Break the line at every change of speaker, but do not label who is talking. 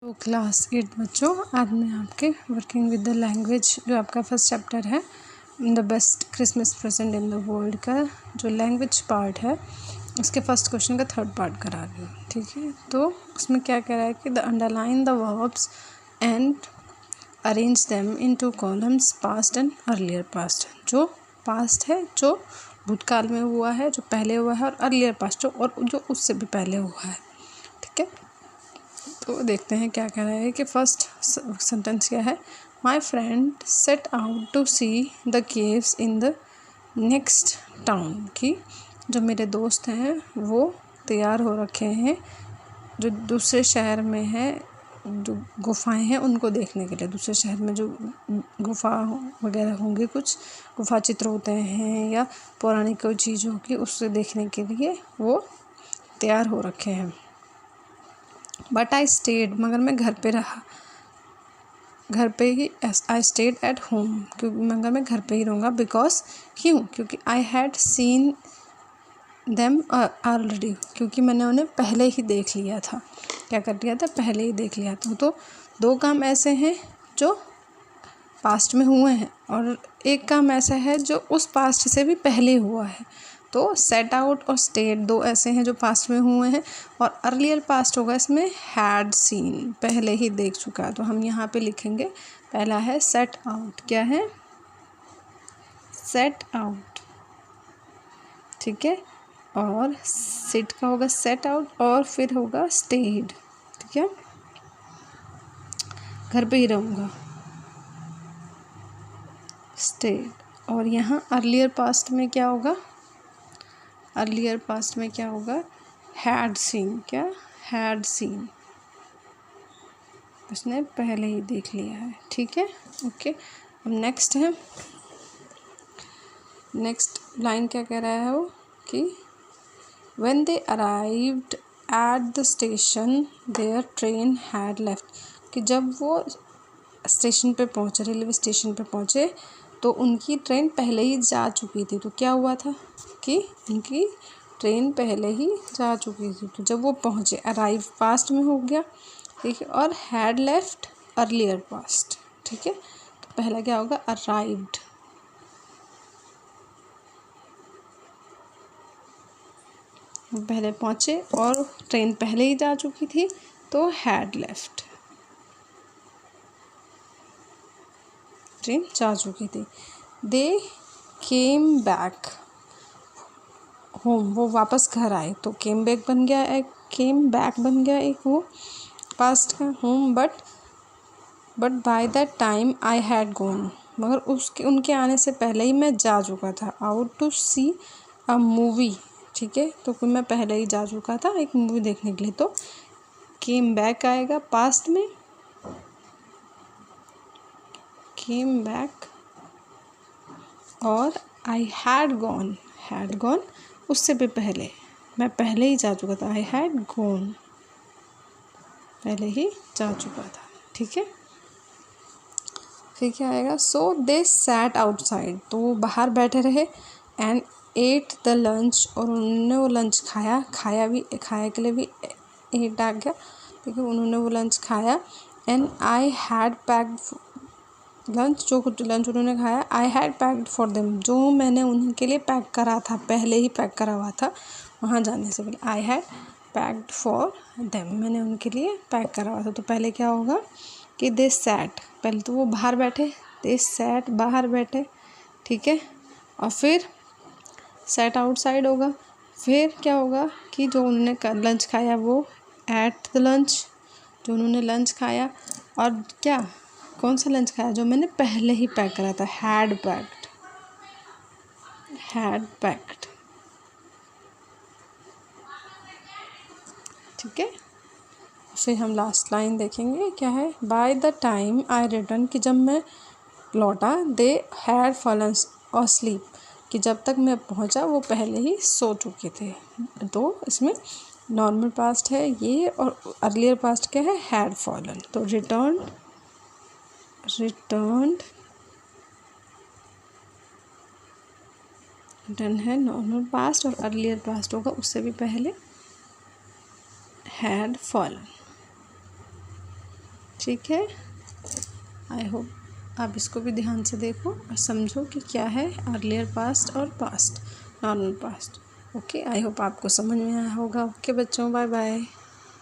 तो क्लास 8 बच्चों, आज मैं आपके वर्किंग विद द लैंग्वेज जो आपका फर्स्ट चैप्टर है the best Christmas present in the world का जो लैंग्वेज पार्ट है उसके फर्स्ट क्वेश्चन का थर्ड पार्ट करा रही हूँ। ठीक है, तो उसमें क्या कह रहा है कि the underline the verbs and arrange them into columns past and earlier past. जो पास्ट है जो भूतकाल में हुआ है, जो पहले हुआ है, और अर्लियर पास्ट जो उससे भी पहले हुआ है। ठीक है, तो देखते हैं क्या कह रहा है कि फर्स्ट सेंटेंस क्या है। My friend set out to see the caves in the next town. की जो मेरे दोस्त हैं वो तैयार हो रखे हैं जो दूसरे शहर में है, जो गुफाएं हैं उनको देखने के लिए। दूसरे शहर में जो गुफा वगैरह होंगे, कुछ गुफा चित्र होते हैं या पौराणिक कोई चीज़ होगी, उससे देखने के लिए वो तैयार हो रखे हैं। बट आई स्टेड, मगर मैं घर पे रहा, घर पे ही। आई स्टेड एट होम, क्योंकि मगर मैं घर पे ही रहूँगा। बिकॉज, क्यों? क्योंकि I had seen them already, क्योंकि मैंने उन्हें पहले ही देख लिया था। क्या कर लिया था? पहले ही देख लिया था। तो दो काम ऐसे हैं जो पास्ट में हुए हैं और एक काम ऐसा है जो उस पास्ट से भी पहले हुआ है। तो सेट आउट और स्टेड दो ऐसे हैं जो पास्ट में हुए हैं, और अर्लियर पास्ट होगा इसमें हैड सीन, पहले ही देख चुका है। तो हम यहाँ पे लिखेंगे, पहला है सेट आउट। क्या है? Set out. ठीक है, और सिट का होगा सेट आउट, और फिर होगा स्टेड। ठीक है, घर पे ही रहूँगा, स्टेड। और यहाँ अर्लियर पास्ट में क्या होगा? अर्लियर पास्ट में क्या होगा? Had seen. क्या? हैड सीन, उसने पहले ही देख लिया है। ठीक है, ओके। अब नेक्स्ट है, नेक्स्ट लाइन क्या कह रहा है वो कि when they arrived at the station their train had left. कि जब वो स्टेशन पे पहुँचे, रेलवे स्टेशन पे पहुँचे, तो उनकी ट्रेन पहले ही जा चुकी थी। तो क्या हुआ था कि उनकी ट्रेन पहले ही जा चुकी थी। तो जब वो पहुँचे, अराइव पास्ट में हो गया, ठीक है, और हैड लेफ्ट अर्लियर पास्ट। ठीक है, तो पहला क्या होगा? अराइव्ड। पहले पहुँचे और ट्रेन पहले ही जा चुकी थी, तो हैड लेफ्ट, ट्रेन जा चुकी थी। दे केम बैक होम, वो वापस घर आए। तो केम बैक बन गया, एक केम बैक बन गया, एक वो पास्ट का home. But by that time I had gone, मगर उसके उनके आने से पहले ही मैं जा चुका था। Out to see a movie. ठीक है, तो मैं पहले ही जा चुका था एक मूवी देखने के लिए। तो केम बैक आएगा पास्ट में, केम बैक, और आई हैड गॉन उससे भी पहले, मैं पहले ही जा चुका था। आई हैड गॉन, पहले ही जा चुका था। ठीक है, फिर क्या आएगा? सो दे सैट आउटसाइड, तो वो बाहर बैठे रहे। एंड एट द लंच, और उन्होंने वो लंच खाया। खाया के लिए भी एट आ गया, क्योंकि उन्होंने वो लंच खाया। And I had packed lunch, जो कुछ लंच उन्होंने खाया। I had packed for them, जो मैंने उनके लिए पैक करा था, पहले ही पैक करा हुआ था वहाँ जाने से पहले। I had packed for them, मैंने उनके लिए पैक करा हुआ था। तो पहले क्या होगा कि दे सैट, पहले तो वो बाहर बैठे, दे सैट, बाहर बैठे। ठीक है, और फिर सैट आउटसाइड होगा। फिर क्या होगा कि जो उन्होंने लंच खाया वो एट द लंच, जो उन्होंने लंच खाया। और क्या, कौन सा लंच खाया? जो मैंने पहले ही पैक करा था, हैड पैक्ड, हैड पैक्ड। ठीक है, फिर हम लास्ट लाइन देखेंगे क्या है। By the time I return, कि जब मैं लौटा, दे हैड फॉलन अस्लीप, कि जब तक मैं पहुंचा वो पहले ही सो चुके थे। तो इसमें नॉर्मल पास्ट है ये, और अर्लियर पास्ट क्या है? Had fallen. तो रिटर्न्ड रिटर्न है नॉर्मल पास्ट, और अर्लियर पास्ट होगा उससे भी पहले हैड फॉलन। ठीक है। आई होप आप इसको भी ध्यान से देखो और समझो कि क्या है अर्लियर पास्ट और past, normal past. Okay, I hope आपको समझ में आया होगा। ओके बच्चों, बाय बाय।